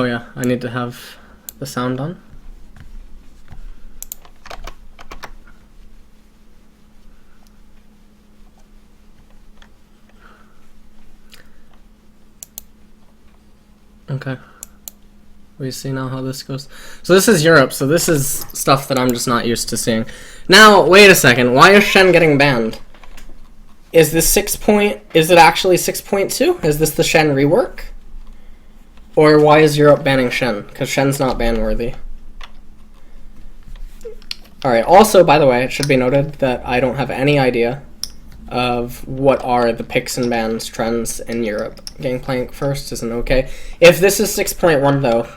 Oh yeah, I need to have the sound on. Okay. We see now how this goes. So this is Europe, so this is stuff that I'm just not used to seeing. Now, wait a second. Why is Shen getting banned? Is this is it actually 6.2? Is this the Shen rework? Or why is Europe banning Shen? Because Shen's not ban-worthy. Alright, also, by the way, it should be noted that I don't have any idea of what are the picks and bans trends in Europe. Gangplank first isn't okay. If this is 6.1 though,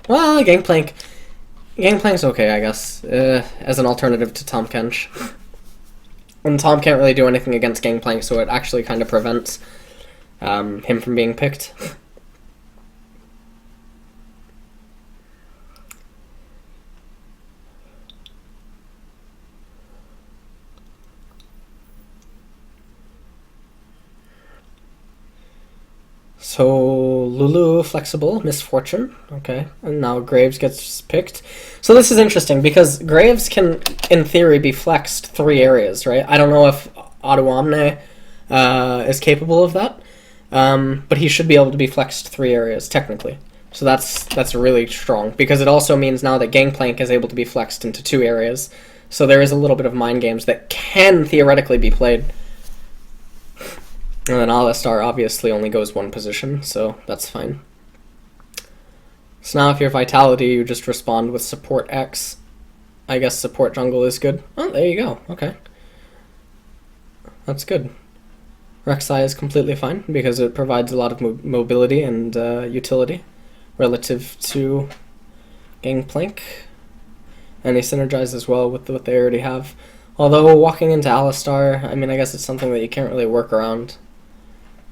well, Gangplank's okay, I guess, as an alternative to Tom Kench. And Tom can't really do anything against Gangplank, so it actually kind of prevents him from being picked. So Lulu flexible, misfortune, okay, and now Graves gets picked. So this is interesting because Graves can, in theory, be flexed 3 areas, right? I don't know if Auto Omne is capable of that, but he should be able to be flexed 3 areas technically. So that's really strong because it also means now that Gangplank is able to be flexed into 2 areas. So there is a little bit of mind games that can theoretically be played. And then Alistar obviously only goes 1 position, so that's fine. So now if you're Vitality, you just respond with support X. I guess support jungle is good. Oh, there you go. Okay. That's good. Rek'Sai is completely fine because it provides a lot of mobility and utility relative to Gangplank. And he synergizes well with what they already have. Although walking into Alistar, I mean, I guess it's something that you can't really work around.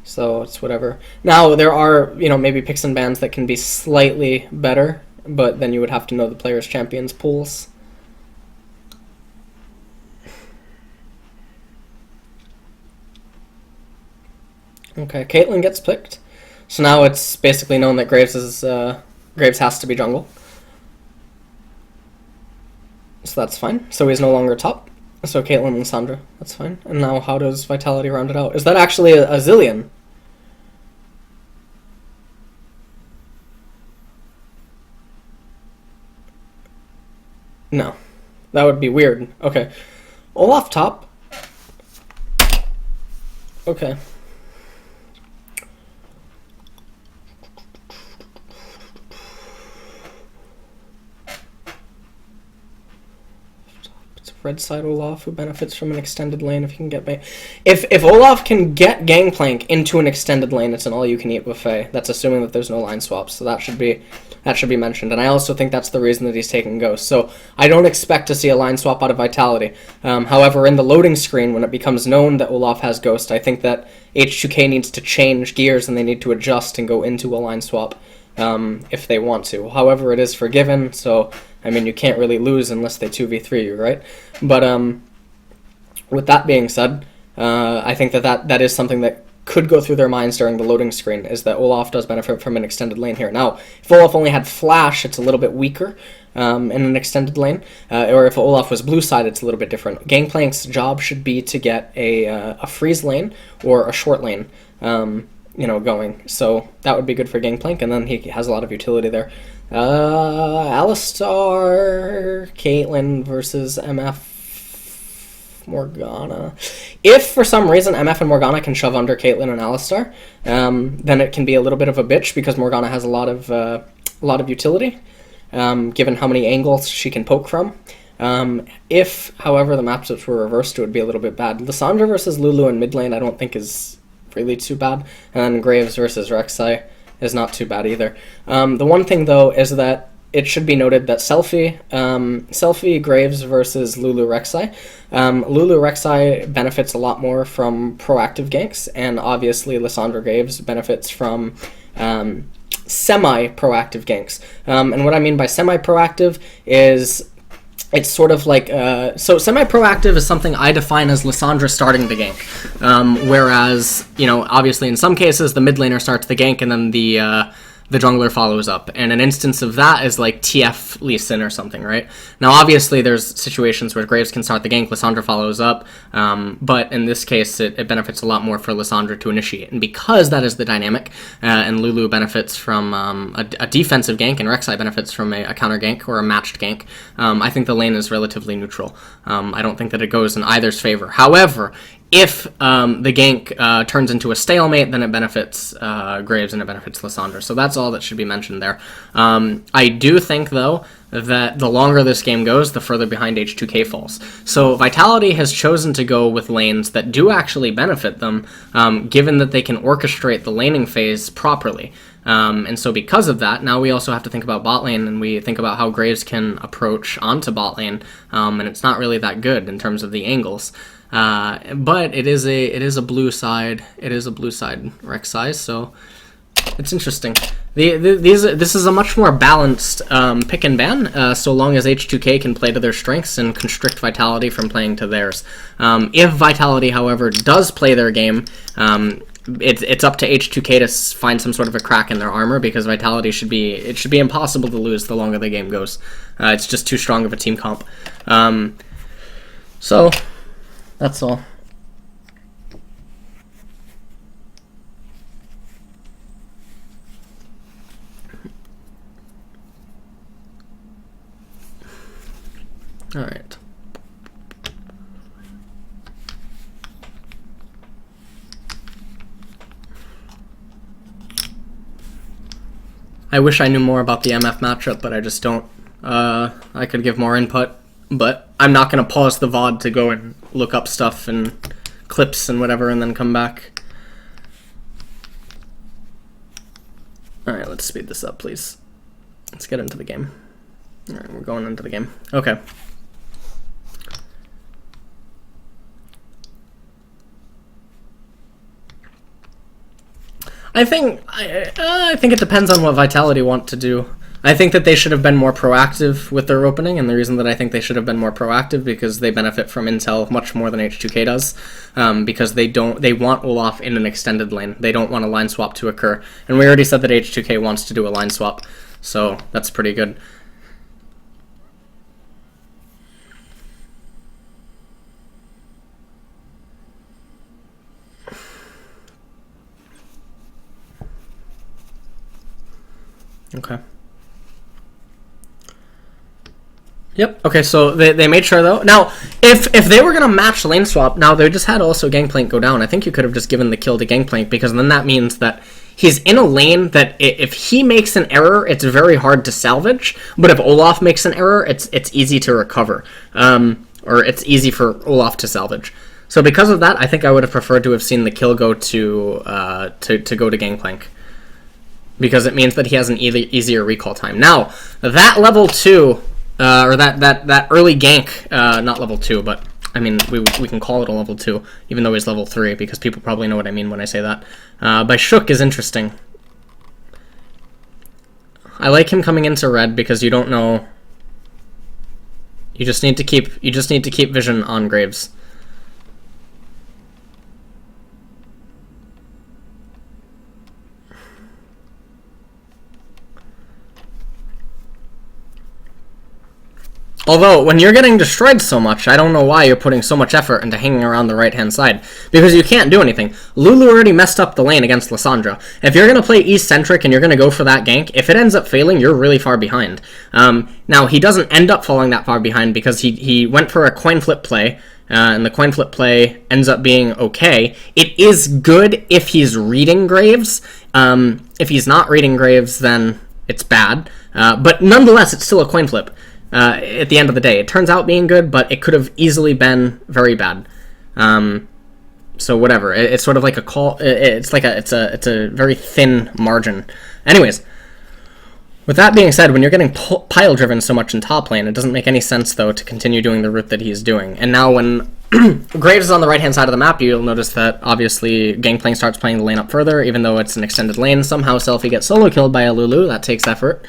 So it's whatever. Now, there are, maybe picks and bans that can be slightly better, but then you would have to know the players' champions pools. Okay, Caitlyn gets picked. So now it's basically known that Graves has to be jungle. So that's fine. So he's no longer top. So Caitlyn and Sandra, that's fine. And now how does Vitality round it out? Is that actually a Zillion? No. That would be weird. Okay. Olaf top. Okay. Red side Olaf who benefits from an extended lane if he can get if Olaf can get Gangplank into an extended lane, it's an all-you-can-eat buffet. That's assuming that there's no line swaps, so that should be mentioned. And I also think that's the reason that he's taking Ghost. So I don't expect to see a line swap out of Vitality. However, in the loading screen, when it becomes known that Olaf has Ghost, I think that H2K needs to change gears and they need to adjust and go into a line swap if they want to. However, it is forgiven, so I mean, you can't really lose unless they 2v3 you, right? But with that being said, I think that is something that could go through their minds during the loading screen, is that Olaf does benefit from an extended lane here. Now, if Olaf only had Flash, it's a little bit weaker in an extended lane, or if Olaf was blue side, it's a little bit different. Gangplank's job should be to get a freeze lane or a short lane, going. So that would be good for Gangplank, and then he has a lot of utility there. Alistar, Caitlyn versus MF, Morgana. If for some reason MF and Morgana can shove under Caitlyn and Alistar, then it can be a little bit of a bitch because Morgana has a lot of utility, given how many angles she can poke from. If, however, the matchups were reversed, it would be a little bit bad. Lissandra versus Lulu in mid lane I don't think is really too bad, and then Graves versus Rek'Sai is not too bad either. The one thing, though, is that it should be noted that Selfie Graves versus Lulu Rek'Sai. Lulu Rek'Sai benefits a lot more from proactive ganks, and obviously Lissandra Graves benefits from semi-proactive ganks. And what I mean by semi-proactive is it's sort of like, so semi-proactive is something I define as Lissandra starting the gank, whereas, obviously in some cases the mid laner starts the gank and then the the jungler follows up. And an instance of that is like TF Lee Sin or something, right? Now, obviously, there's situations where Graves can start the gank, Lissandra follows up, but in this case, it benefits a lot more for Lissandra to initiate. And because that is the dynamic, and Lulu benefits from a defensive gank, and Rek'Sai benefits from a counter gank or a matched gank, I think the lane is relatively neutral. I don't think that it goes in either's favor. However, if the gank turns into a stalemate, then it benefits Graves and it benefits Lissandra. So that's all that should be mentioned there. I do think, though, that the longer this game goes, the further behind H2K falls. So Vitality has chosen to go with lanes that do actually benefit them, given that they can orchestrate the laning phase properly. And so because of that, now we also have to think about bot lane, and we think about how Graves can approach onto bot lane, and it's not really that good in terms of the angles. But it is a blue side. It is a blue side Rek'Sai, so it's interesting. This is a much more balanced pick and ban, so long as H2K can play to their strengths and constrict Vitality from playing to theirs. If Vitality, however, does play their game, it's up to H2K to find some sort of a crack in their armor, because Vitality should be impossible to lose the longer the game goes. It's just too strong of a team comp. So that's all. All right. I wish I knew more about the MF matchup, but I just don't. I could give more input, but I'm not going to pause the VOD to go and look up stuff and clips and whatever and then come back. Alright, let's speed this up, please. Let's get into the game. Alright, we're going into the game. Okay. I think it depends on what Vitality want to do. I think that they should have been more proactive with their opening, and the reason that I think they should have been more proactive because they benefit from intel much more than H2K does, because they want Olaf in an extended lane. They don't want a line swap to occur, and we already said that H2K wants to do a line swap, so that's pretty good. Okay. Yep. Okay, so they made sure, though. Now, if they were going to match lane swap, now they just had also Gangplank go down. I think you could have just given the kill to Gangplank, because then that means that he's in a lane that if he makes an error, it's very hard to salvage. But if Olaf makes an error, it's easy to recover. Or it's easy for Olaf to salvage. So because of that, I think I would have preferred to have seen the kill go to go to Gangplank, because it means that he has an easier recall time. Now, that level 2... or that early gank, not level 2, but I mean, we can call it a level 2, even though he's level 3, because people probably know what I mean when I say that. By Shook is interesting. I like him coming into red because you don't know. You just need to keep vision on Graves. Although, when you're getting destroyed so much, I don't know why you're putting so much effort into hanging around the right-hand side, because you can't do anything. Lulu already messed up the lane against Lissandra. If you're going to play East-centric and you're going to go for that gank, if it ends up failing, you're really far behind. Now, he doesn't end up falling that far behind because he went for a coin flip play, and the coin flip play ends up being okay. It is good if he's reading Graves. If he's not reading Graves, then it's bad. But nonetheless, it's still a coin flip. At the end of the day, it turns out being good, but it could have easily been very bad. So whatever. It's sort of like a call. It's a very thin margin. Anyways, with that being said, when you're getting pile driven so much in top lane, it doesn't make any sense though to continue doing the route that he's doing. And now when Graves is on the right hand side of the map, you'll notice that obviously Gangplank starts playing the lane up further, even though it's an extended lane. Somehow Selfie gets solo killed by a Lulu. That takes effort.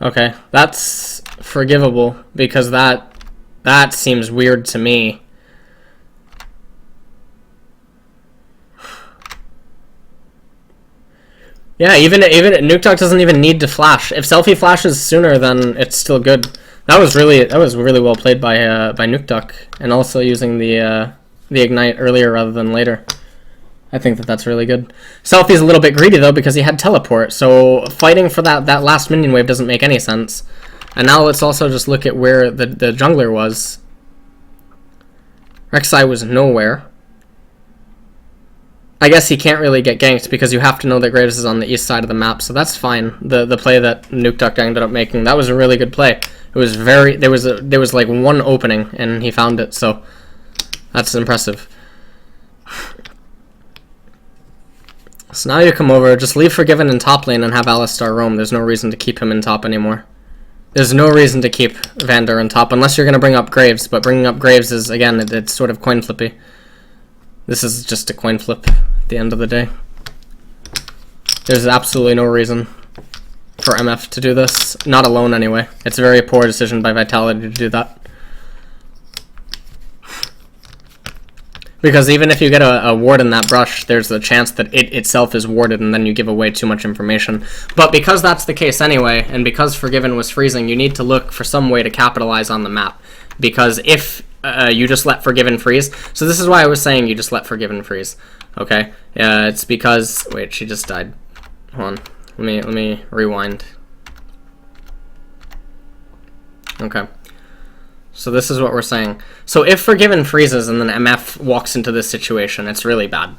Okay, that's forgivable, because that seems weird to me. Yeah, even Nuketock doesn't even need to flash. If Selfie flashes sooner, then it's still good. That was really well played by Nuketock, and also using the ignite earlier rather than later. I think that's really good. Selfie's a little bit greedy though, because he had teleport, so fighting for that last minion wave doesn't make any sense. And now let's also just look at where the jungler was. Rek'Sai was nowhere. I guess he can't really get ganked because you have to know that Graves is on the east side of the map, so that's fine. The play that Nuketock ended up making, that was a really good play. It was there was like one opening and he found it, so that's impressive. So now you come over, just leave Forgiven in top lane and have Alistar roam. There's no reason to keep him in top anymore. There's no reason to keep Vander in top unless you're going to bring up Graves, but bringing up Graves is, again, it's sort of coin flippy. This is just a coin flip at the end of the day. There's absolutely no reason for MF to do this. Not alone, anyway. It's a very poor decision by Vitality to do that. Because even if you get a ward in that brush, there's a chance that it itself is warded and then you give away too much information. But because that's the case anyway, and because Forgiven was freezing, you need to look for some way to capitalize on the map. Because if you just let Forgiven freeze, so this is why I was saying you just let Forgiven freeze, okay? It's because, wait, she just died. Hold on, let me rewind. Okay. So this is what we're saying. So if Forgiven freezes and then MF walks into this situation, it's really bad.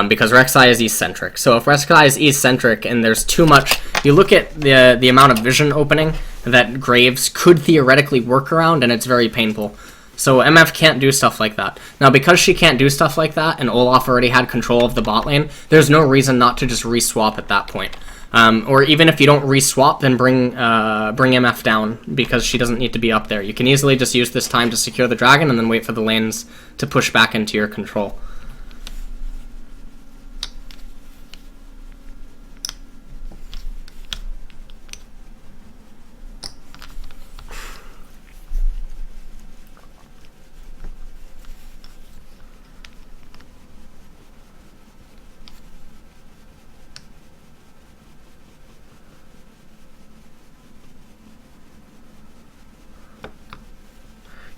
Because Rek'Sai is East-centric. So if Rek'Sai is East-centric and there's too much... You look at the amount of vision opening that Graves could theoretically work around, and it's very painful. So MF can't do stuff like that. Now, because she can't do stuff like that, and Olaf already had control of the bot lane, there's no reason not to just re-swap at that point. Or even if you don't re-swap, then bring MF down, because she doesn't need to be up there. You can easily just use this time to secure the dragon and then wait for the lanes to push back into your control.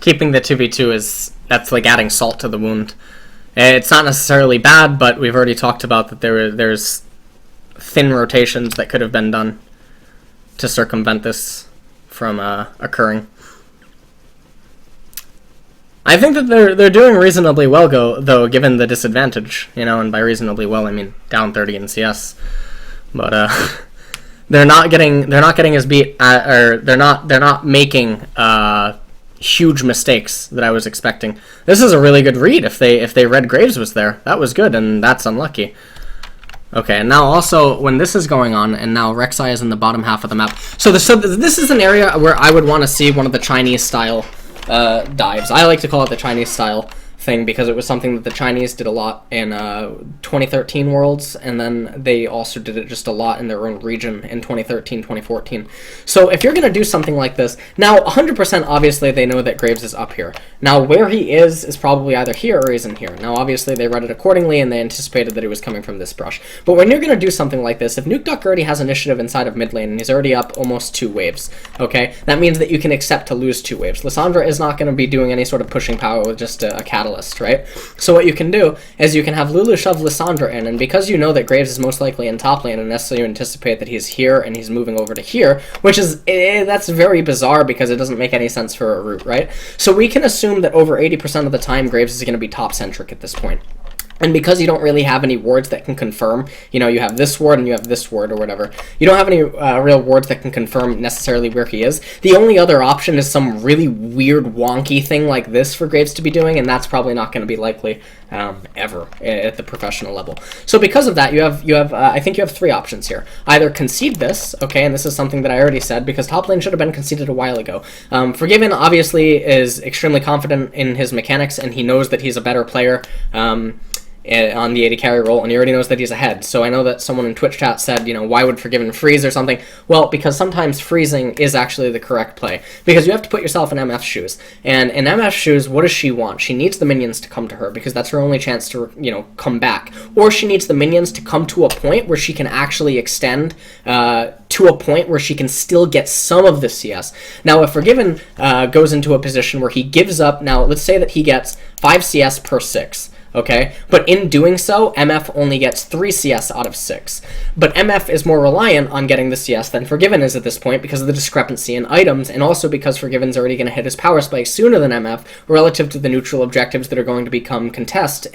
Keeping the 2v2 that's like adding salt to the wound. It's not necessarily bad, but we've already talked about that there's thin rotations that could have been done to circumvent this from occurring. I think that they're doing reasonably well though, given the disadvantage, you know, and by reasonably well I mean down 30 in CS. But they're not getting as beat, or they're not making huge mistakes that I was expecting. This is a really good read. If they read Graves was there, that was good, and that's unlucky. Okay, and now also when this is going on, and now Rek'Sai is in the bottom half of the map. So this is an area where I would want to see one of the Chinese style dives. I like to call it the Chinese style thing because it was something that the Chinese did a lot in 2013 Worlds, and then they also did it just a lot in their own region in 2013, 2014. So if you're going to do something like this, now 100% obviously they know that Graves is up here. Now where he is probably either here or he's in here. Now obviously they read it accordingly and they anticipated that he was coming from this brush. But when you're going to do something like this, if Nuketock already has initiative inside of mid lane and he's already up almost 2 waves, okay, that means that you can accept to lose 2 waves. Lissandra is not going to be doing any sort of pushing power with just a catalyst, right? So what you can do is you can have Lulu shove Lissandra in, and because you know that Graves is most likely in top lane, unless you anticipate that he's here and he's moving over to here, which is, that's very bizarre because it doesn't make any sense for a route, right? So we can assume that over 80% of the time Graves is going to be top-centric at this point. And because you don't really have any wards that can confirm, you know, you have this ward and you have this ward or whatever, you don't have any real wards that can confirm necessarily where he is. The only other option is some really weird wonky thing like this for Graves to be doing, and that's probably not going to be likely ever at the professional level. So because of that, you have I think you have 3 options here. Either concede this, okay, and this is something that I already said because top lane should have been conceded a while ago. Forgiven obviously is extremely confident in his mechanics and he knows that he's a better player. on the AD carry role, and he already knows that he's ahead. So I know that someone in Twitch chat said, why would Forgiven freeze or something? Well, because sometimes freezing is actually the correct play, because you have to put yourself in MF's shoes. And in MF's shoes, what does she want? She needs the minions to come to her, because that's her only chance to, come back. Or she needs the minions to come to a point where she can actually extend to a point where she can still get some of the CS. Now, if Forgiven goes into a position where he gives up, now let's say that he gets 5 CS per 6. Okay, but in doing so, MF only gets 3 CS out of 6. But MF is more reliant on getting the CS than Forgiven is at this point because of the discrepancy in items, and also because Forgiven's already going to hit his power spike sooner than MF relative to the neutral objectives that are going to become contested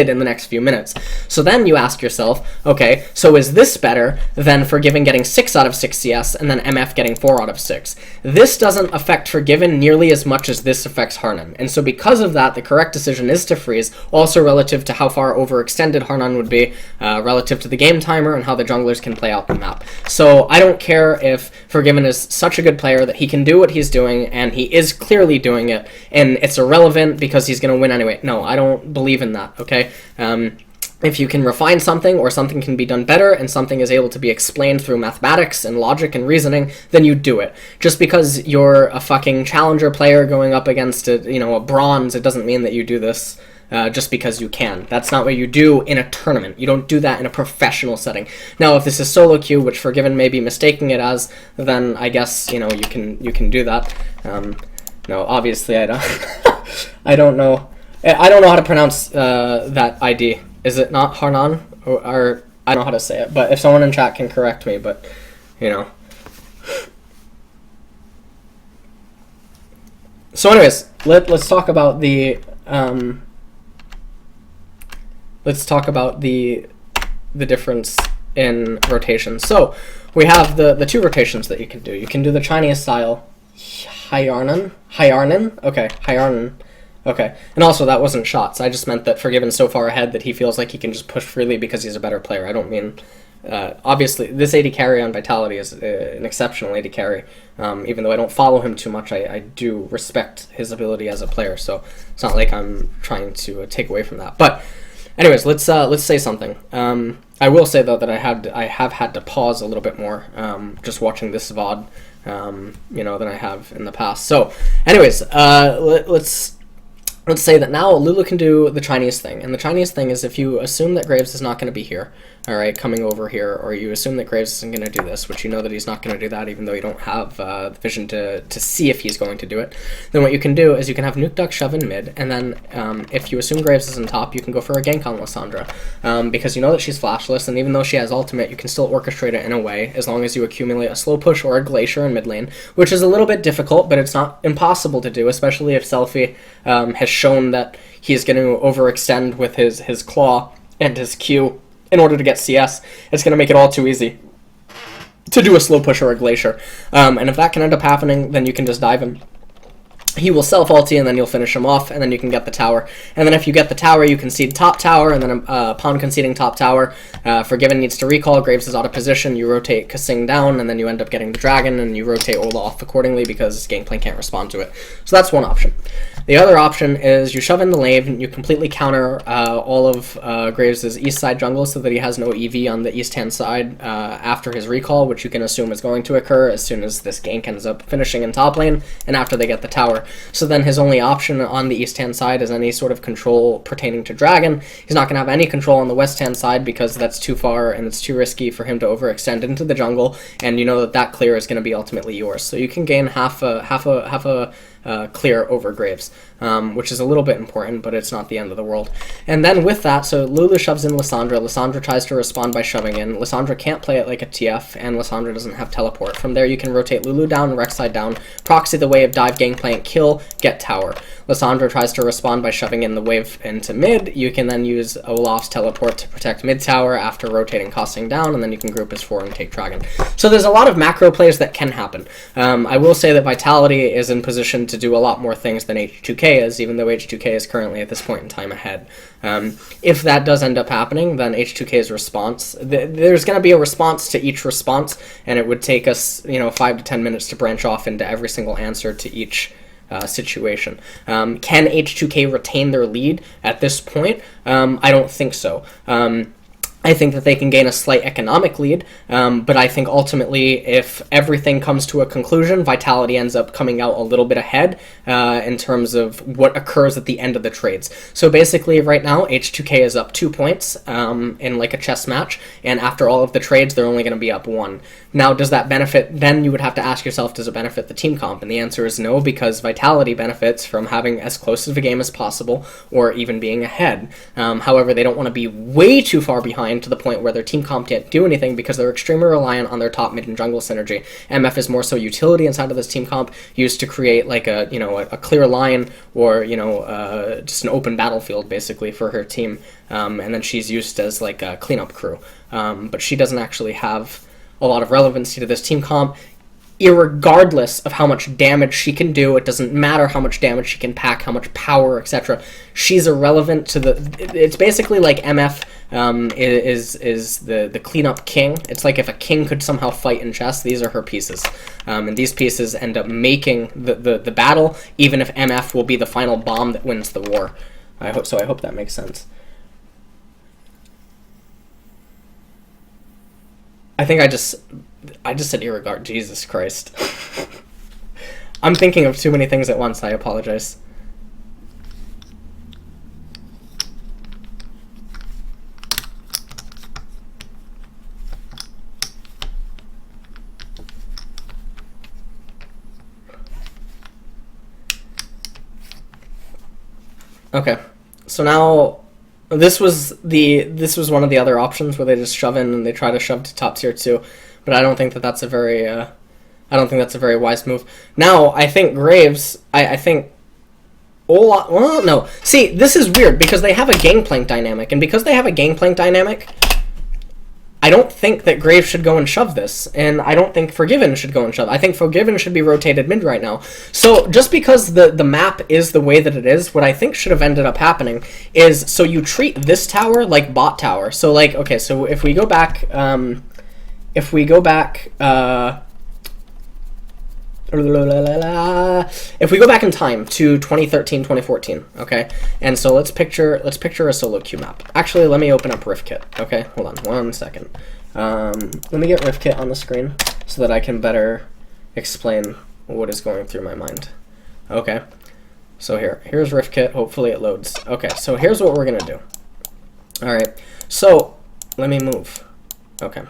in the next few minutes. So then you ask yourself, okay, so is this better than Forgiven getting 6 out of 6 CS and then MF getting 4 out of 6? This doesn't affect Forgiven nearly as much as this affects Harnan, and so because of that, the correct decision is to freeze, also relative to how far overextended Harnan would be, relative to the game timer and how the junglers can play out the map. So I don't care if Forgiven is such a good player that he can do what he's doing, and he is clearly doing it, and it's irrelevant because he's going to win anyway. No, I don't believe in that, okay? If you can refine something, or something can be done better, and something is able to be explained through mathematics and logic and reasoning, then you do it. Just because you're a fucking challenger player going up against a bronze, it doesn't mean that you do this just because you can. That's not what you do in a tournament. You don't do that in a professional setting. Now, if this is solo queue, which Forgiven may be mistaking it as, then I guess you can do that. No, obviously I don't. I don't know. I don't know how to pronounce that ID. Is it not Harnan? Or I don't know how to say it. But if someone in chat can correct me, but So, anyways, let's talk about the. Let's talk about the difference in rotations. So we have the 2 rotations that you can do. You can do the Chinese style Hyarnan. Okay, Hyarnan. Okay, and also that wasn't shots. I just meant that Forgiven's so far ahead that he feels like he can just push freely because he's a better player. I don't mean. Obviously, this AD carry on Vitality is an exceptional AD carry. Even though I don't follow him too much, I do respect his ability as a player. So it's not like I'm trying to take away from that. But anyways, let's say something. I will say though that I have had to pause a little bit more just watching this VOD, than I have in the past. So, anyways, let's say that now Lulu can do the Chinese thing, and the Chinese thing is if you assume that Graves is not going to be here, all right, coming over here, or you assume that Graves isn't going to do this, which you know that he's not going to do that, even though you don't have the vision to see if he's going to do it, then what you can do is you can have Nuke Duck shove in mid, and then if you assume Graves is on top, you can go for a gank on Lissandra, because you know that she's flashless, and even though she has ultimate, you can still orchestrate it in a way, as long as you accumulate a slow push or a glacier in mid lane, which is a little bit difficult, but it's not impossible to do, especially if Selfie has shown that he's going to overextend with his claw and his Q in order to get CS. It's going to make it all too easy to do a slow push or a glacier. And if that can end up happening, then you can just dive him. He will self-ulti, and then you'll finish him off, and then you can get the tower. And then if you get the tower, you concede top tower, and then upon conceding top tower, Forgiven needs to recall, Graves is out of position, you rotate Kasing down, and then you end up getting the dragon, and you rotate Ola off accordingly because Gangplank can't respond to it. So that's one option. The other option is you shove in the lane, and you completely counter all of Graves' east side jungle so that he has no EV on the east-hand side after his recall, which you can assume is going to occur as soon as this gank ends up finishing in top lane, and after they get the tower. So then his only option on the east-hand side is any sort of control pertaining to Dragon. He's not going to have any control on the west-hand side because that's too far and it's too risky for him to overextend into the jungle, and you know that clear is going to be ultimately yours. So you can gain half a clear over Graves, which is a little bit important, but it's not the end of the world. And then with that, so Lulu shoves in Lissandra. Lissandra tries to respond by shoving in. Lissandra can't play it like a TF, and Lissandra doesn't have teleport. From there, you can rotate Lulu down, Rek'Sai down, proxy the wave, dive, gangplank, kill, get tower. Lissandra tries to respond by shoving in the wave into mid. You can then use Olaf's teleport to protect mid tower after rotating costing down, and then you can group as 4 and take Dragon. So there's a lot of macro plays that can happen. I will say that Vitality is in position to do a lot more things than H2K is, even though H2K is currently at this point in time ahead. If that does end up happening, then H2K's response, there's going to be a response to each response, and it would take us 5 to 10 minutes to branch off into every single answer to each situation. Can H2K retain their lead at this point? I don't think so. I think that they can gain a slight economic lead, but I think ultimately if everything comes to a conclusion, Vitality ends up coming out a little bit ahead in terms of what occurs at the end of the trades. So basically right now, H2K is up 2 points in like a chess match, and after all of the trades, they're only going to be up 1. Now, does that benefit, then you would have to ask yourself, does it benefit the team comp? And the answer is no, because Vitality benefits from having as close of a game as possible, or even being ahead. However, they don't want to be way too far behind to the point where their team comp can't do anything because they're extremely reliant on their top mid and jungle synergy. MF is more so utility inside of this team comp, used to create like a a clear line or just an open battlefield basically for her team, and then she's used as like a cleanup crew. But she doesn't actually have a lot of relevancy to this team comp. Irregardless of how much damage she can do, it doesn't matter how much damage she can pack, how much power, etc. She's irrelevant to the... It's basically like MF is the cleanup king. It's like if a king could somehow fight in chess, these are her pieces. And these pieces end up making the battle, even if MF will be the final bomb that wins the war. I hope that makes sense. I think I just said irregard. Jesus Christ. I'm thinking of too many things at once. I apologize. Okay. So now this was one of the other options where they just shove in and they try to shove to top tier 2. But I don't think that that's a very, wise move. Now, I think Graves, I think Olaf, well, no. See, this is weird, because they have a Gangplank dynamic, and because they have a Gangplank dynamic, I don't think that Graves should go and shove this, and I don't think Forgiven should go and shove. I think Forgiven should be rotated mid right now. So, just because the map is the way that it is, what I think should have ended up happening is, so you treat this tower like bot tower. So, like, okay, so if we go back, if we go back in time to 2013, 2014, okay? And so let's picture a solo queue map. Actually, let me open up RiftKit, okay? Hold on 1 second. Let me get RiftKit on the screen so that I can better explain what is going through my mind. Okay, so here's RiftKit. Hopefully it loads. Okay, so here's what we're gonna do. All right, so let me move. Okay.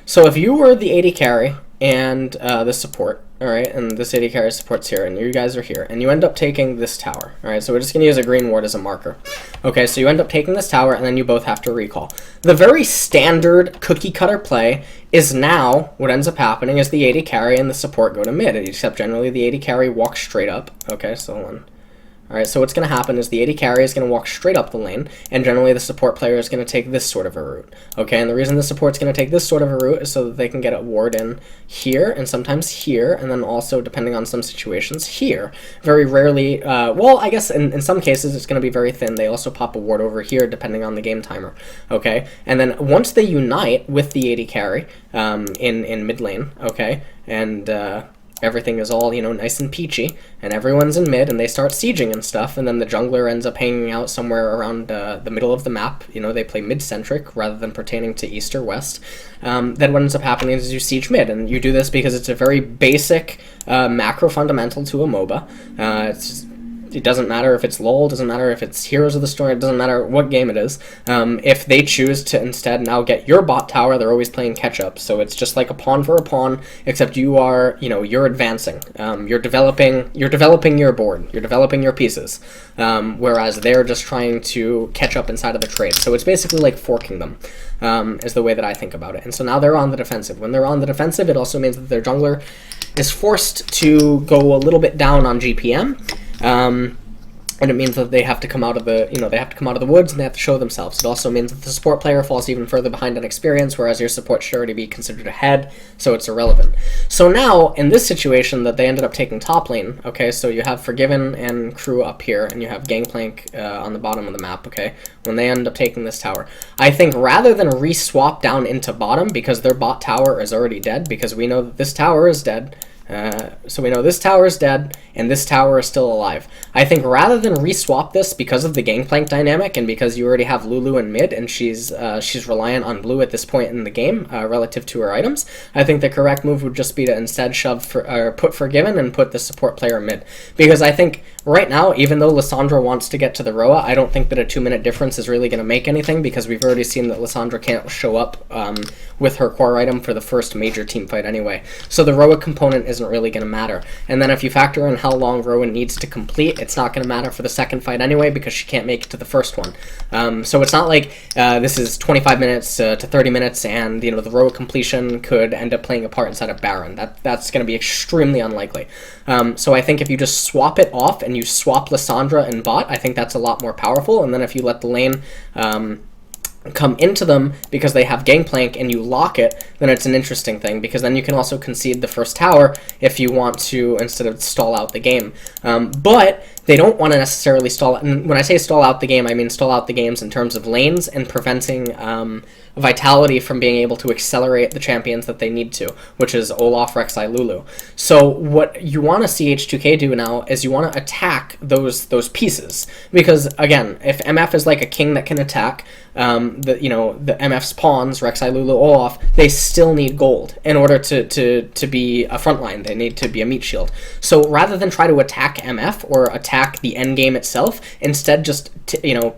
So if you were the AD carry and the support, all right, and this AD carry support's here, and you guys are here, and you end up taking this tower, all right, so we're just going to use a green ward as a marker. Okay, so you end up taking this tower, and then you both have to recall. The very standard cookie-cutter play is now, what ends up happening is the AD carry and the support go to mid, except generally the AD carry walks straight up. Okay, so hold on. Alright, so what's going to happen is the AD carry is going to walk straight up the lane, and generally the support player is going to take this sort of a route. Okay, and the reason the support's going to take this sort of a route is so that they can get a ward in here, and sometimes here, and then also, depending on some situations, here. Very rarely, well, I guess in some cases it's going to be very thin. They also pop a ward over here, depending on the game timer. Okay, and then once they unite with the AD carry in mid lane, okay, and everything is all, nice and peachy, and everyone's in mid, and they start sieging and stuff, and then the jungler ends up hanging out somewhere around the middle of the map. They play mid-centric rather than pertaining to east or west. Then what ends up happening is you siege mid, and you do this because it's a very basic macro fundamental to a MOBA. It doesn't matter if it's LoL, doesn't matter if it's Heroes of the Storm, it doesn't matter what game it is. If they choose to instead now get your bot tower, they're always playing catch-up. So it's just like a pawn for a pawn, except you are, you're advancing. You're developing your board. You're developing your pieces. Whereas they're just trying to catch up inside of the trade. So it's basically like forking them, is the way that I think about it. And so now they're on the defensive. When they're on the defensive, it also means that their jungler is forced to go a little bit down on GPM. And it means that they have to come out of the, they have to come out of the woods and they have to show themselves. It also means that the support player falls even further behind in experience, whereas your support should already be considered ahead, so it's irrelevant. So now, in this situation that they ended up taking top lane, okay, so you have Forgiven and crew up here, and you have Gangplank on the bottom of the map, okay, when they end up taking this tower. I think rather than re-swap down into bottom, because their bot tower is already dead, because we know that this tower is dead, So we know this tower is dead, and this tower is still alive. I think rather than reswap this because of the gangplank dynamic, and because you already have Lulu in mid, and she's reliant on blue at this point in the game relative to her items, I think the correct move would just be to instead put Forgiven and put the support player mid. Because I think right now, even though Lissandra wants to get to the Roa, I don't think that a 2-minute difference is really going to make anything, because we've already seen that Lissandra can't show up with her core item for the first major team fight anyway. So the Roa component isn't really going to matter. And then if you factor in how long Roa needs to complete, it's not going to matter for the second fight anyway, because she can't make it to the first one. So it's not like this is 25 minutes to 30 minutes, and the Roa completion could end up playing a part inside of Baron. That's going to be extremely unlikely. So I think if you just swap it off and you swap Lissandra and bot, I think that's a lot more powerful. And then if you let the lane come into them because they have Gangplank and you lock it, then it's an interesting thing, because then you can also concede the first tower if you want to, instead of stall out the game. But they don't want to necessarily stall, and when I say stall out the game, I mean stall out the games in terms of lanes and preventing Vitality from being able to accelerate the champions that they need to, which is Olaf, Rek'Sai, Lulu. So what you want to see H2K do now is you want to attack those pieces, because again, if MF is like a king that can attack, the MF's pawns, Rek'Sai, Lulu, Olaf, they still need gold in order to be a frontline. They need to be a meat shield. So rather than try to attack MF or attack the end game itself, instead just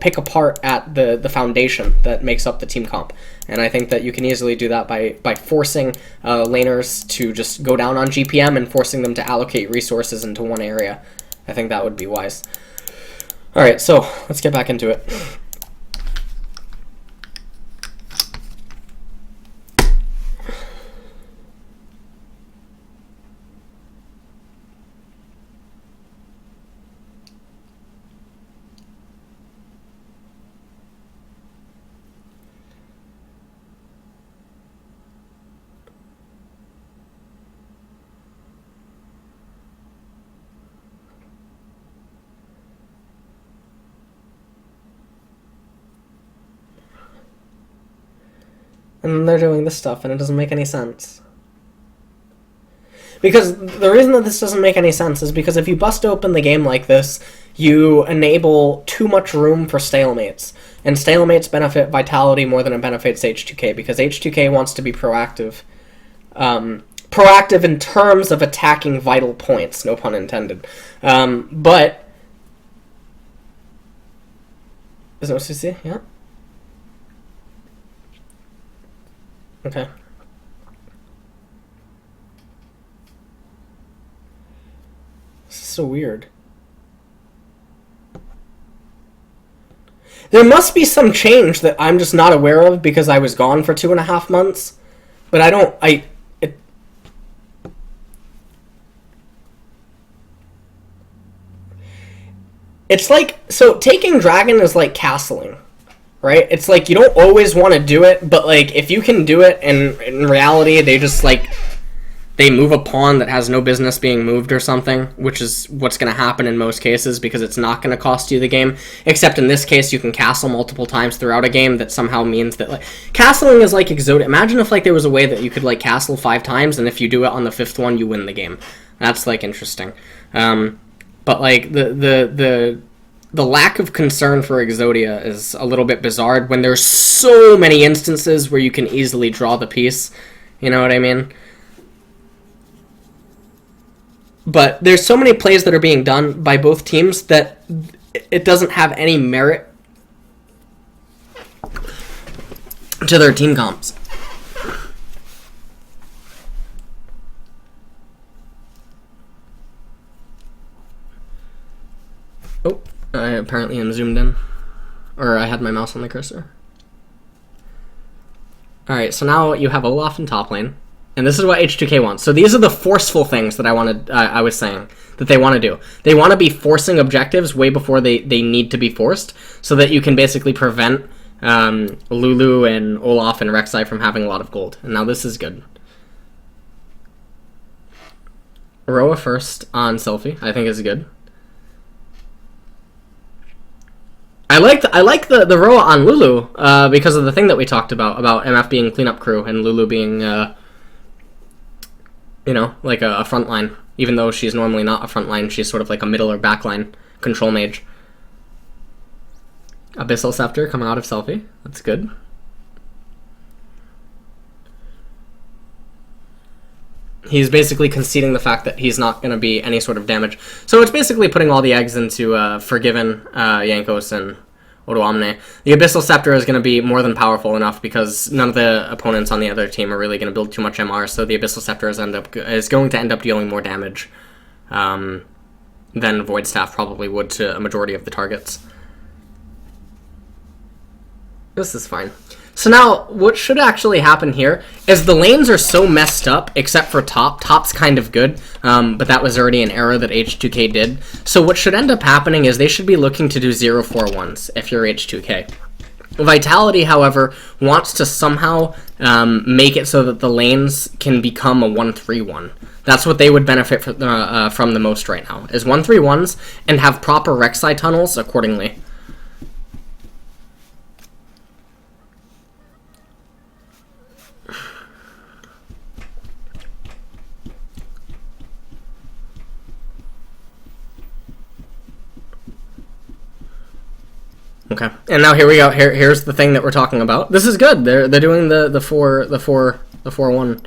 pick apart at the foundation that makes up the team comp. And I think that you can easily do that by forcing laners to just go down on GPM and forcing them to allocate resources into one area. I think that would be wise. Alright, so let's get back into it. And they're doing this stuff, and it doesn't make any sense. Because the reason that this doesn't make any sense is because if you bust open the game like this, you enable too much room for stalemates. And stalemates benefit Vitality more than it benefits H2K, because H2K wants to be proactive. Proactive in terms of attacking vital points, no pun intended. But... Is that what you see? Yeah? Okay. This is so weird. There must be some change that I'm just not aware of because I was gone for 2.5 months. But it's like, so taking Dragon is like castling. Right? It's like you don't always want to do it, but like if you can do it, and in reality they just like they move a pawn that has no business being moved or something, which is what's going to happen in most cases because it's not going to cost you the game. Except in this case, you can castle multiple times throughout a game. That somehow means that like castling is like Exodia. Imagine if like there was a way that you could like castle 5 times, and if you do it on the 5th one, you win the game. That's like interesting. But like the lack of concern for Exodia is a little bit bizarre when there's so many instances where you can easily draw the piece. You know what I mean? But there's so many plays that are being done by both teams that it doesn't have any merit to their team comps. Oh. I apparently am zoomed in. Or I had my mouse on the cursor. Alright, so now you have Olaf in top lane. And this is what H2K wants. So these are the forceful things that I was saying that they want to do. They want to be forcing objectives way before they need to be forced, so that you can basically prevent Lulu and Olaf and Rek'Sai from having a lot of gold. And now this is good. Roa first on Selfie, I think is good. I like the Roa on Lulu because of the thing that we talked about MF being cleanup crew and Lulu being You know, like a front line. Even though she's normally not a front line, she's sort of like a middle or back line control mage. Abyssal Scepter coming out of Selfie. That's good. He's basically conceding the fact that he's not going to be any sort of damage. So it's basically putting all the eggs into Forgiven, Yankos, and Odoamne. The Abyssal Scepter is going to be more than powerful enough because none of the opponents on the other team are really going to build too much MR, so the Abyssal Scepter is going to end up dealing more damage than Void Staff probably would to a majority of the targets. This is fine. So now, what should actually happen here is the lanes are so messed up, except for top. Top's kind of good, but that was already an error that H2K did. So what should end up happening is they should be looking to do 0-4-1s if you're H2K. Vitality, however, wants to somehow make it so that the lanes can become a 1-3-1. That's what they would benefit from the most right now, is 1-3-1s and have proper Rek'Sai tunnels accordingly. Okay, and now here we go. Here's the thing that we're talking about. This is good. They're doing the 4-1.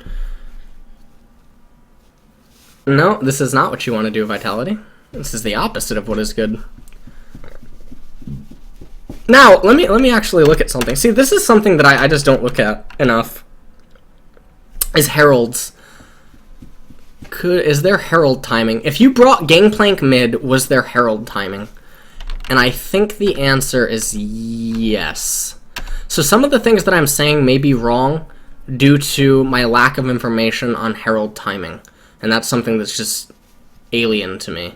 No, this is not what you want to do, Vitality. This is the opposite of what is good. Now, let me actually look at something. See, this is something that I just don't look at enough. Is heralds. Is there herald timing? If you brought Gangplank mid, was there herald timing? And I think the answer is yes. So some of the things that I'm saying may be wrong due to my lack of information on herald timing. And that's something that's just alien to me.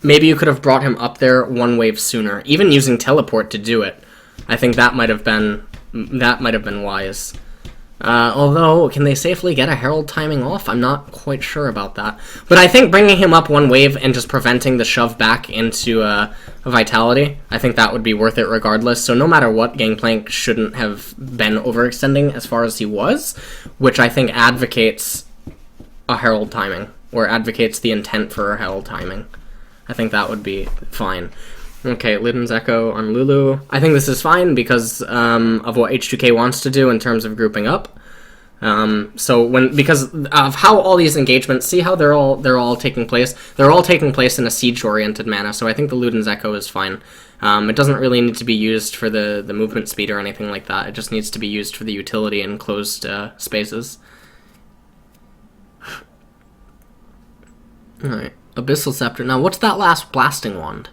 Maybe you could have brought him up there one wave sooner, even using teleport to do it. I think that might have been wise. Although, can they safely get a herald timing off? I'm not quite sure about that. But I think bringing him up one wave and just preventing the shove back into Vitality, I think that would be worth it regardless. So no matter what, Gangplank shouldn't have been overextending as far as he was, which I think advocates a herald timing, or advocates the intent for a herald timing. I think that would be fine. Okay, Liden's Echo on Lulu. I think this is fine because of what H2K wants to do in terms of grouping up. Because of how all these engagements, see how they're all taking place. They're all taking place in a siege-oriented manner. So I think the Luden's Echo is fine. It doesn't really need to be used for the movement speed or anything like that. It just needs to be used for the utility in closed spaces. All right, Abyssal Scepter. Now, what's that last blasting wand?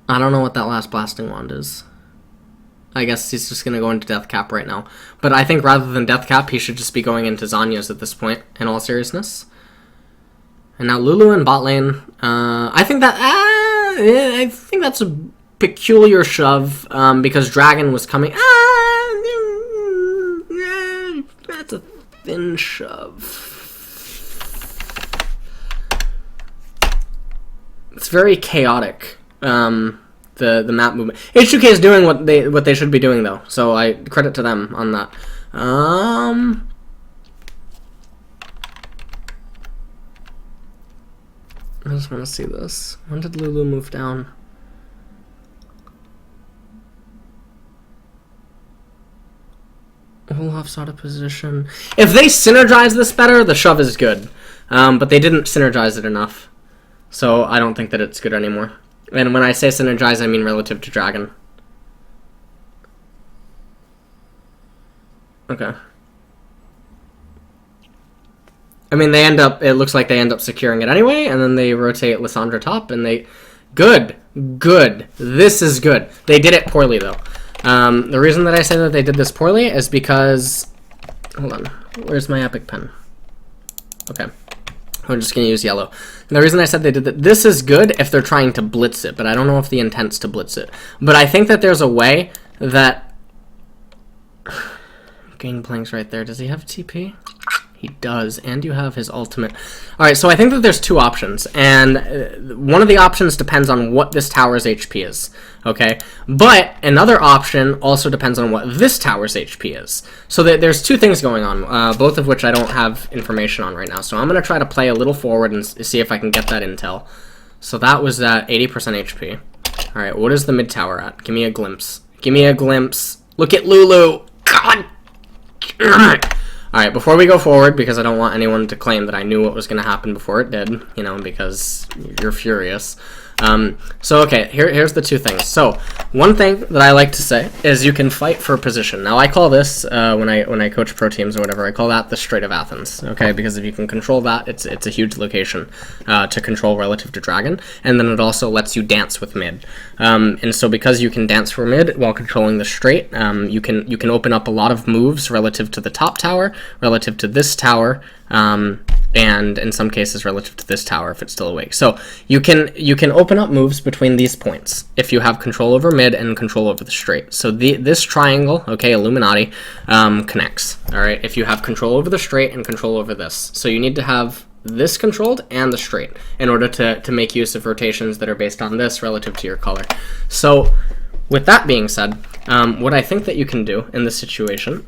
I don't know what that last blasting wand is. I guess he's just going to go into Death Cap right now. But I think rather than Death Cap, he should just be going into Zanya's at this point, in all seriousness. And now Lulu in bot lane. I think that's a peculiar shove, because Dragon was coming. That's a thin shove. It's very chaotic. The map movement. H2K is doing what they should be doing though, so I credit to them on that. I just want to see this. When did Lulu move down? Olaf's out of position. If they synergize this better, the shove is good. But they didn't synergize it enough. So I don't think that it's good anymore. And when I say synergize, I mean relative to Dragon. Okay. I mean, it looks like they end up securing it anyway, and then they rotate Lissandra top, and they... Good. This is good. They did it poorly, though. The reason that I say that they did this poorly is because... Hold on. Where's my epic pen? Okay. I'm just going to use yellow. And the reason I said they did that, this is good if they're trying to blitz it, but I don't know if the intent's to blitz it. But I think that there's a way that... Gangplank's right there. Does he have TP? He does, and you have his ultimate. All right, so I think that there's two options, and one of the options depends on what this tower's HP is, okay? But another option also depends on what this tower's HP is. So there's two things going on, both of which I don't have information on right now. So I'm going to try to play a little forward and see if I can get that intel. So that was at 80% HP. All right, what is the mid tower at? Give me a glimpse. Give me a glimpse. Look at Lulu. God damn it. Alright, before we go forward, because I don't want anyone to claim that I knew what was going to happen before it did, you know, because you're furious. So, okay, here's the two things. So, one thing that I like to say is you can fight for position. Now, I call this, when I coach pro teams or whatever, I call that the Strait of Athens, okay? Because if you can control that, it's a huge location to control relative to Dragon, and then it also lets you dance with mid. And so, because you can dance for mid while controlling the Strait, you can open up a lot of moves relative to the top tower, relative to this tower, and in some cases relative to this tower if it's still awake. So you can open up moves between these points if you have control over mid and control over the Strait. So this triangle, okay, Illuminati, connects. All right, if you have control over the Strait and control over this. So you need to have this controlled and the Strait in order to make use of rotations that are based on this relative to your color. So with that being said, what I think that you can do in this situation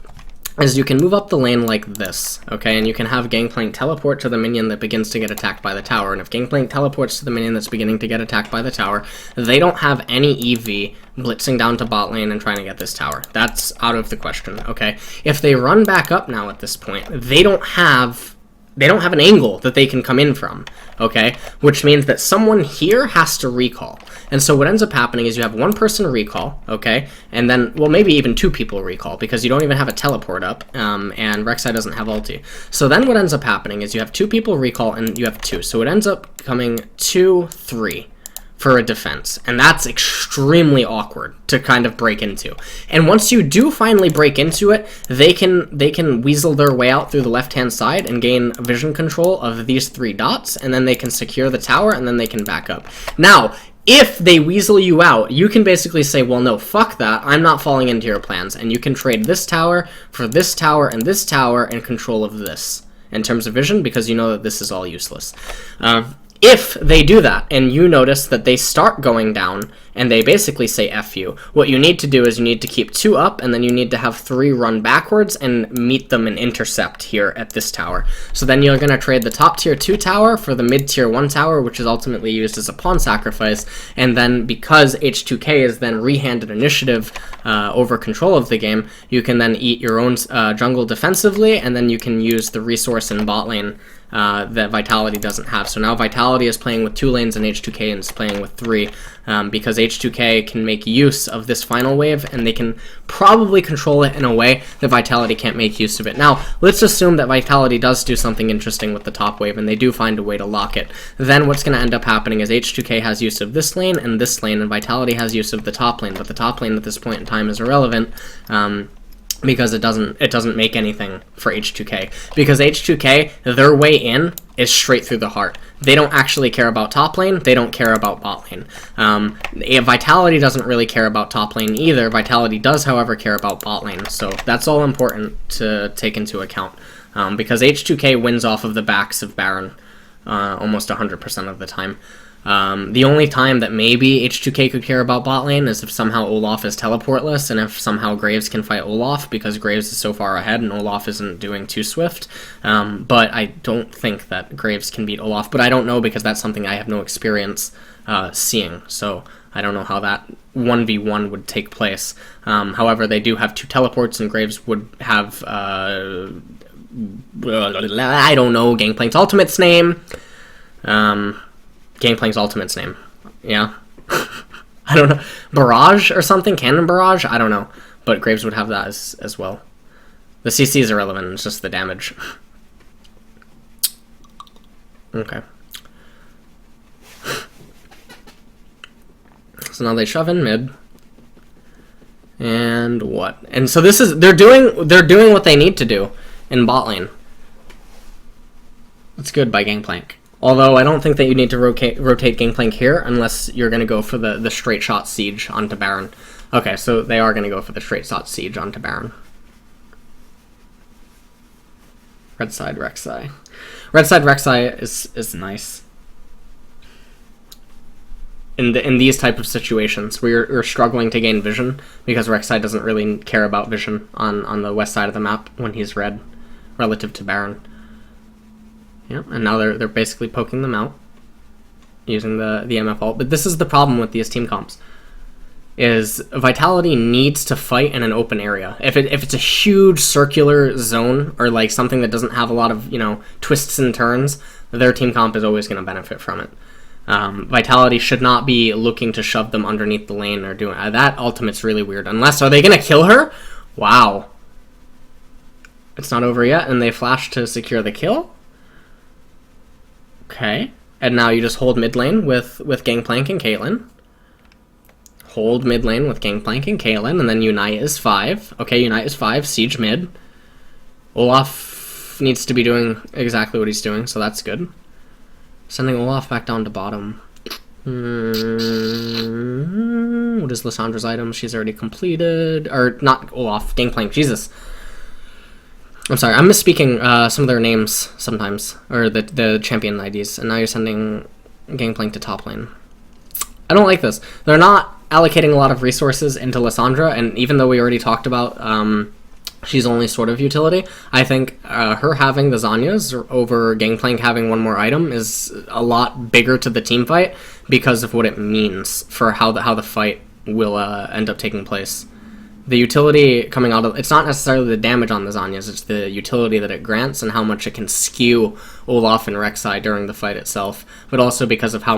is you can move up the lane like this, okay? And you can have Gangplank teleport to the minion that begins to get attacked by the tower. And if Gangplank teleports to the minion that's beginning to get attacked by the tower, they don't have any EV blitzing down to bot lane and trying to get this tower. That's out of the question, okay? If they run back up now at this point, they don't have an angle that they can come in from, okay? Which means that someone here has to recall. And so what ends up happening is you have one person recall, okay? And then, well, maybe even two people recall because you don't even have a teleport up, and Rek'Sai doesn't have ulti. So then what ends up happening is you have two people recall and you have two. So it ends up coming 2-3 for a defense, and that's extremely awkward to kind of break into. And once you do finally break into it, they can weasel their way out through the left-hand side and gain vision control of these three dots, and then they can secure the tower, and then they can back up. Now, if they weasel you out, you can basically say, well, no, fuck that, I'm not falling into your plans, and you can trade this tower for this tower and control of this in terms of vision, because you know that this is all useless. If they do that, and you notice that they start going down, and they basically say F you, what you need to do is you need to keep 2 up, and then you need to have 3 run backwards and meet them and intercept here at this tower. So then you're going to trade the top tier 2 tower for the mid tier 1 tower, which is ultimately used as a pawn sacrifice, and then because H2K is then rehanded initiative over control of the game, you can then eat your own jungle defensively, and then you can use the resource in bot lane that Vitality doesn't have. So now Vitality is playing with 2 lanes and H2K is playing with 3, because H2K can make use of this final wave and they can probably control it in a way that Vitality can't make use of it. Now, let's assume that Vitality does do something interesting with the top wave and they do find a way to lock it. Then what's going to end up happening is H2K has use of this lane, and Vitality has use of the top lane, but the top lane at this point in time is irrelevant, because it doesn't make anything for H2K. Because H2K, their way in is straight through the heart. They don't actually care about top lane, they don't care about bot lane. Vitality doesn't really care about top lane either. Vitality does, however, care about bot lane. So that's all important to take into account. Because H2K wins off of the backs of Baron almost 100% of the time. The only time that maybe H2K could care about bot lane is if somehow Olaf is teleportless, and if somehow Graves can fight Olaf, because Graves is so far ahead and Olaf isn't doing too swift. But I don't think that Graves can beat Olaf, but I don't know because that's something I have no experience seeing, so I don't know how that 1v1 would take place. However, they do have 2 teleports, and Graves would have, I don't know, Gangplank's ultimate's name. Gangplank's ultimate's name. Yeah. I don't know. Barrage or something? Cannon Barrage? I don't know. But Graves would have that as well. The CC is irrelevant. It's just the damage. Okay. So now they shove in mid. And what? And so this is... They're doing what they need to do in bot lane. That's good by Gangplank. Although I don't think that you need to rotate Gangplank here unless you're going to go for the straight shot siege onto Baron. Okay, so they are going to go for the straight shot siege onto Baron. Red side Rek'Sai. Red side Rek'Sai is nice. In these type of situations where you're struggling to gain vision, because Rek'Sai doesn't really care about vision on the west side of the map when he's red, relative to Baron. Yeah, and now they're basically poking them out using the MF ult. But this is the problem with these team comps, is Vitality needs to fight in an open area. If it's a huge circular zone or like something that doesn't have a lot of, you know, twists and turns, their team comp is always going to benefit from it. Vitality should not be looking to shove them underneath the lane or doing that. Ultimate's really weird. Unless, are they going to kill her? Wow. It's not over yet, and they flash to secure the kill. Okay. And now you just hold mid lane with Gangplank and Caitlyn. Hold mid lane with Gangplank and Caitlyn, and then Unite is 5. Okay, Unite is 5. Siege mid. Olaf needs to be doing exactly what he's doing, so that's good. Sending Olaf back down to bottom. What is Lissandra's item? She's already completed. Or, not Olaf, Gangplank, Jesus. I'm sorry, I'm misspeaking some of their names sometimes. Or the champion IDs. And now you're sending Gangplank to top lane. I don't like this. They're not allocating a lot of resources into Lissandra, and even though we already talked about she's only sort of utility, I think her having the Zanyas over Gangplank having one more item is a lot bigger to the team fight because of what it means for how the fight will end up taking place. The utility coming out of it's not necessarily the damage on the Zanyas, it's the utility that it grants and how much it can skew Olaf and Rek'Sai during the fight itself, but also because of how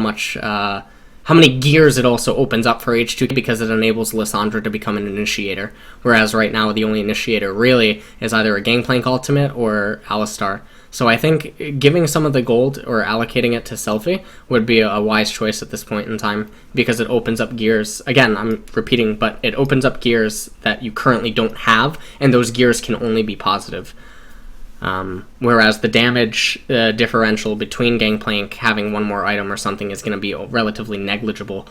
many gears it also opens up for H2K, because it enables Lissandra to become an initiator. Whereas right now, the only initiator really is either a Gangplank ultimate or Alistar. So I think giving some of the gold or allocating it to Selfie would be a wise choice at this point in time, because it opens up gears. Again, I'm repeating, but it opens up gears that you currently don't have, and those gears can only be positive. Whereas the damage differential between Gangplank having one more item or something is going to be relatively negligible,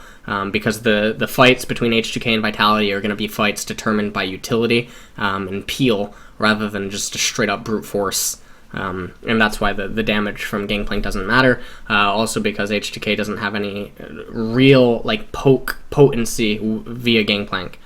because the fights between H2K and Vitality are going to be fights determined by utility and peel rather than just a straight up brute force. And that's why the damage from Gangplank doesn't matter. Also because H2K doesn't have any real like potency via Gangplank.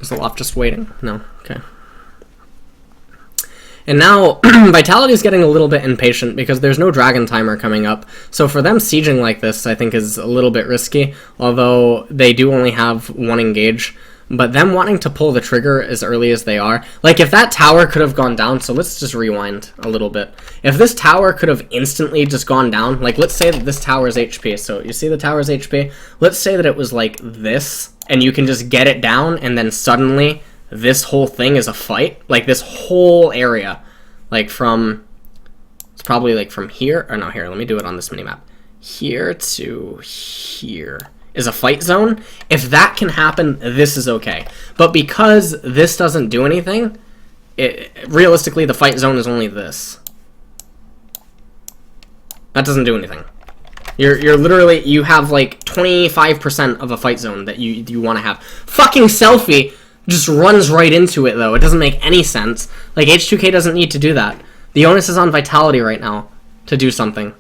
Is Olaf just waiting? No. Okay. And now, Vitality is getting a little bit impatient because there's no Dragon Timer coming up. So for them, sieging like this, I think, is a little bit risky, although they do only have one engage. But them wanting to pull the trigger as early as they are, like if that tower could have gone down, so let's just rewind a little bit. If this tower could have instantly just gone down, like let's say that this tower's HP, so you see the tower's HP? Let's say that it was like this, and you can just get it down, and then suddenly this whole thing is a fight. Like this whole area, like from, it's probably like from here, or no, here, let me do it on this minimap. Here to here is a fight zone. If that can happen, this is okay. But because this doesn't do anything, realistically the fight zone is only this. That doesn't do anything. You're literally, you have like 25% of a fight zone that you want to have. Fucking Selfie just runs right into it though. It doesn't make any sense. Like H2K doesn't need to do that. The onus is on Vitality right now to do something.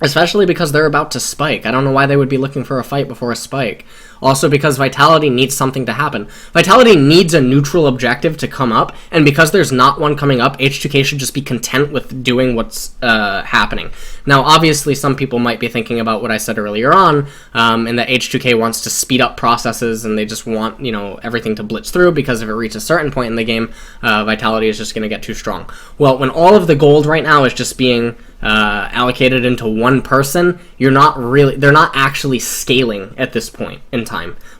Especially because they're about to spike. I don't know why they would be looking for a fight before a spike. Also because Vitality needs something to happen. Vitality needs a neutral objective to come up, and because there's not one coming up, H2K should just be content with doing what's happening. Now, obviously, some people might be thinking about what I said earlier on, and that H2K wants to speed up processes, and they just want, you know, everything to blitz through, because if it reaches a certain point in the game, Vitality is just going to get too strong. Well, when all of the gold right now is just being allocated into one person, they're not actually scaling at this point in time.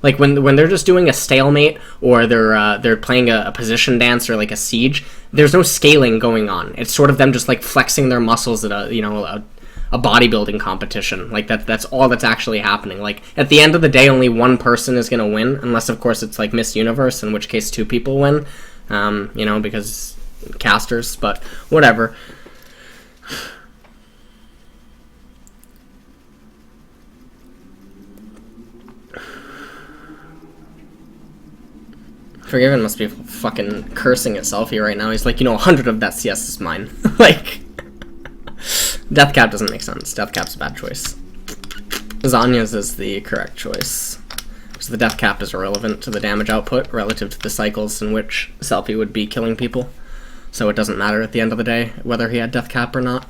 Like when they're just doing a stalemate, or they're playing a position dance or like a siege, there's no scaling going on. It's sort of them just like flexing their muscles at a a bodybuilding competition. Like, that's all that's actually happening. Like, at the end of the day, only one person is going to win, unless, of course, it's like Miss Universe, in which case 2 people win, you know, because casters, but whatever. Forgiven must be fucking cursing itself here right now. He's like, you know, 100 of that CS is mine. Like, Deathcap doesn't make sense. Deathcap's a bad choice. Zanya's is the correct choice. Because the Deathcap is irrelevant to the damage output relative to the cycles in which Selfie would be killing people. So it doesn't matter at the end of the day whether he had Deathcap or not.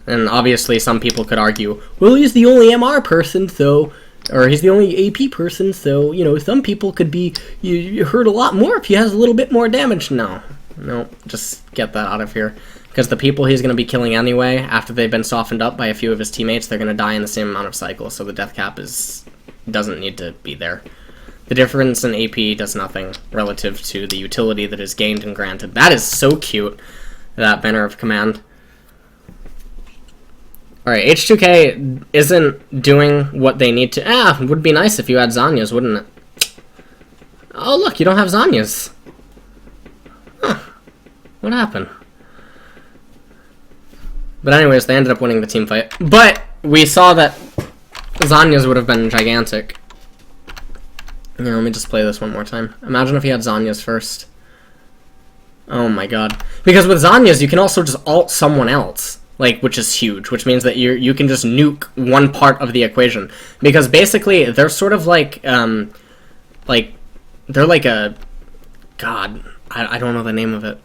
And obviously some people could argue, well, he's the only MR person, so... Or he's the only AP person, so, you know, some people could be... You hurt a lot more if he has a little bit more damage. No, just get that out of here. Because the people he's going to be killing anyway, after they've been softened up by a few of his teammates, they're going to die in the same amount of cycles, so the death cap doesn't need to be there. The difference in AP does nothing relative to the utility that is gained and granted. That is so cute, that banner of command. Alright, H2K isn't doing what they need to... it would be nice if you had Zanya's, wouldn't it? Oh, look, you don't have Zanya's. Huh. What happened? But anyways, they ended up winning the team fight. But we saw that Zanya's would have been gigantic. Yeah, let me just play this one more time. Imagine if he had Zanya's first. Oh my god. Because with Zanya's, you can also just ult someone else. Like, which is huge, which means that you can just nuke one part of the equation. Because basically, they're sort of like, they're like a, god, I don't know the name of it.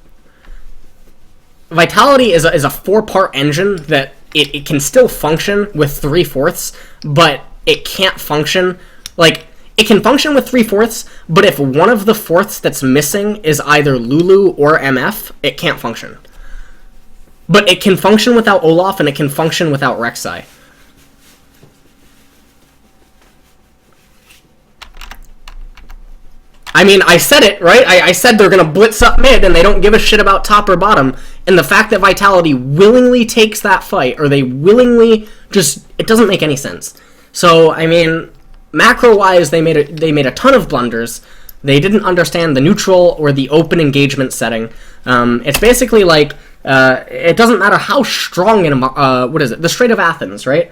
Vitality is a 4-part engine that it can still function with 3/4, but it can't function, like, it can function with 3/4, but if one of the fourths that's missing is either Lulu or MF, it can't function. But it can function without Olaf, and it can function without Rek'Sai. I mean, I said it, right? I said they're going to blitz up mid, and they don't give a shit about top or bottom. And the fact that Vitality willingly takes that fight, or they willingly just... It doesn't make any sense. So, I mean, macro-wise, they made a ton of blunders. They didn't understand the neutral or the open engagement setting. It's basically like... it doesn't matter how strong in what is it? The Strait of Athens, right?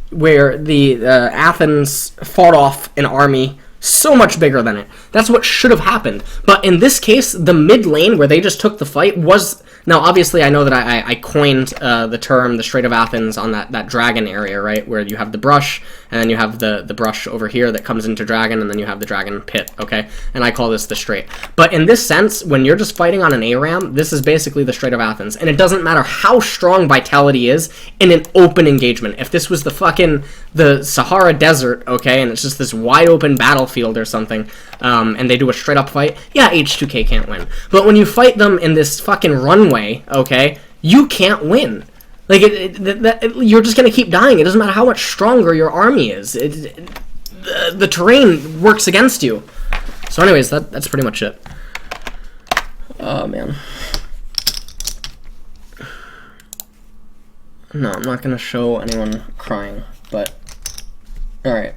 Where the Athens fought off an army so much bigger than it. That's what should have happened. But in this case, the mid lane where they just took the fight was... Now, obviously, I know that I coined the term the Strait of Athens on that dragon area, right? Where you have the brush, and then you have the brush over here that comes into dragon, and then you have the dragon pit, okay? And I call this the Strait. But in this sense, when you're just fighting on an ARAM, this is basically the Strait of Athens. And it doesn't matter how strong Vitality is in an open engagement. If this was the Sahara Desert, okay, and it's just this wide open battlefield or something, and they do a straight up fight, yeah, H2K can't win. But when you fight them in this fucking runway, okay, you can't win. Like, you're just gonna keep dying. It doesn't matter how much stronger your army is. The terrain works against you. So anyways, that's pretty much it. Oh, man. No, I'm not gonna show anyone crying, but... Alright.